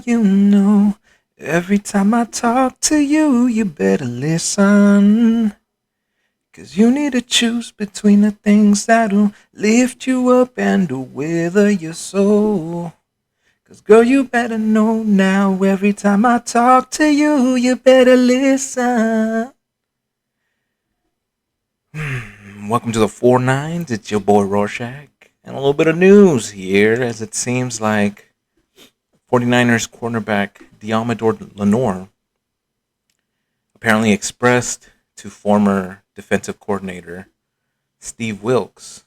you know. Every time I talk to you, you better listen. 'Cause you need to choose between the things that'll lift you up and wither your soul. 'Cause girl, you better know now. Every time I talk to you, you better listen. Welcome to the FourNines. It's your boy Rorschach. And a little bit of news here, as it seems like 49ers cornerback Deommodore Lenoir apparently expressed to former defensive coordinator Steve Wilks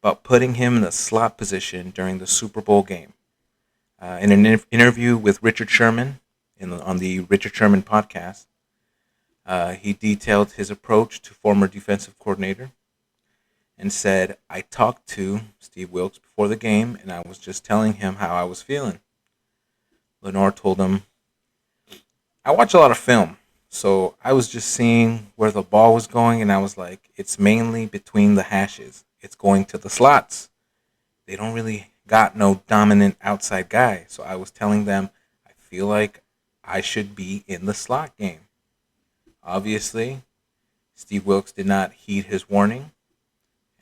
about putting him in the slot position during the Super Bowl game. In an interview with Richard Sherman on the Richard Sherman podcast, he detailed his approach to former defensive coordinator and said, "I talked to Steve Wilks before the game, and I was just telling him how I was feeling." Lenoir told him, "I watch a lot of film, so I was just seeing where the ball was going, and I was like, it's mainly between the hashes. It's going to the slots. They don't really got no dominant outside guy, so I was telling them, I feel like I should be in the slot game." Obviously, Steve Wilks did not heed his warning,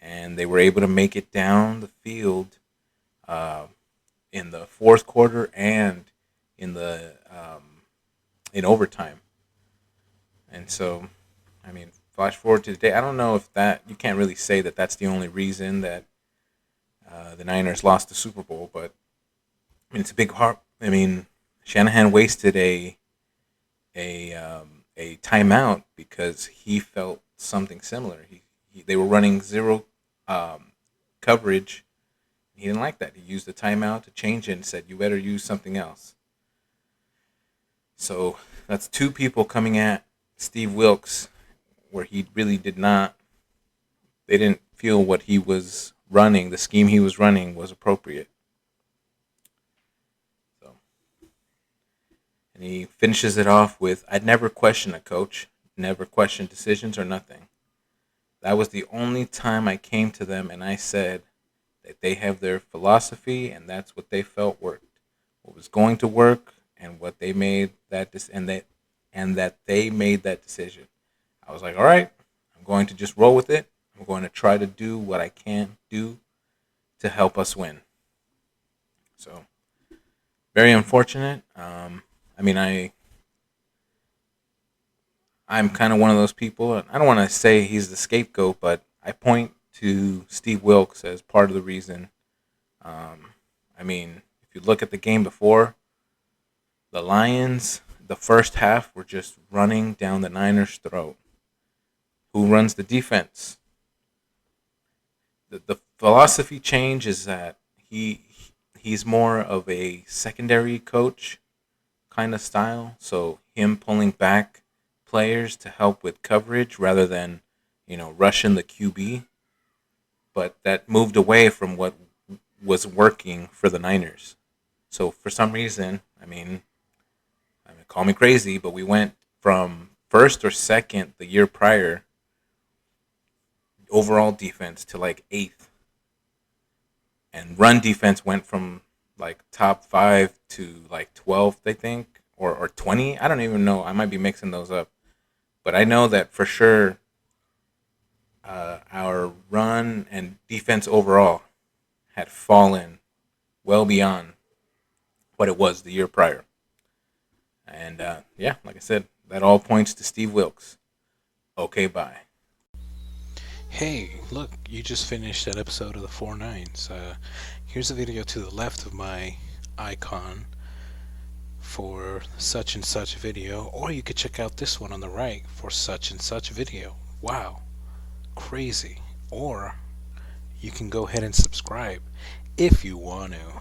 and they were able to make it down the field in the fourth quarter and in the in overtime. And so, I mean, flash forward to today. I don't know if that you can't really say that that's the only reason that the Niners lost the Super Bowl, but I mean, it's a big heart. I mean, Shanahan wasted a a timeout because he felt something similar. They were running zero coverage. He didn't like that. He used the timeout to change it and said, "You better use something else." So that's two people coming at Steve Wilks where he really did not. They didn't feel what he was running, the scheme he was running, was appropriate. So, and he finishes it off with, "I'd never question a coach, never question decisions or nothing. That was the only time I came to them and I said that they have their philosophy and that's what they felt worked, what was going to work, and what they made that they made that decision. I was like, all right, I'm going to just roll with it. I'm going to try to do what I can do to help us win." So, very unfortunate. I mean, I'm kind of one of those people. I don't want to say he's the scapegoat, but I point to Steve Wilks as part of the reason. I mean, if you look at the game before, the Lions, the first half, were just running down the Niners' throat. Who runs the defense? The philosophy change is that he's more of a secondary coach kind of style. So him pulling back players to help with coverage rather than, rushing the QB. But that moved away from what was working for the Niners. So for some reason, call me crazy, but we went from first or second the year prior overall defense to like eighth, and run defense went from like top 5 to like 12th, I think, or 20. I don't even know. I might be mixing those up, but I know that for sure our run and defense overall had fallen well beyond what it was the year prior. And yeah, like I said, that all points to Steve Wilks. Okay, bye. Hey, look, you just finished that episode of the Four Nines. Here's a video to the left of my icon for such and such video, or you could check out this one on the right for such and such video. Wow, crazy. Or you can go ahead and subscribe if you want to.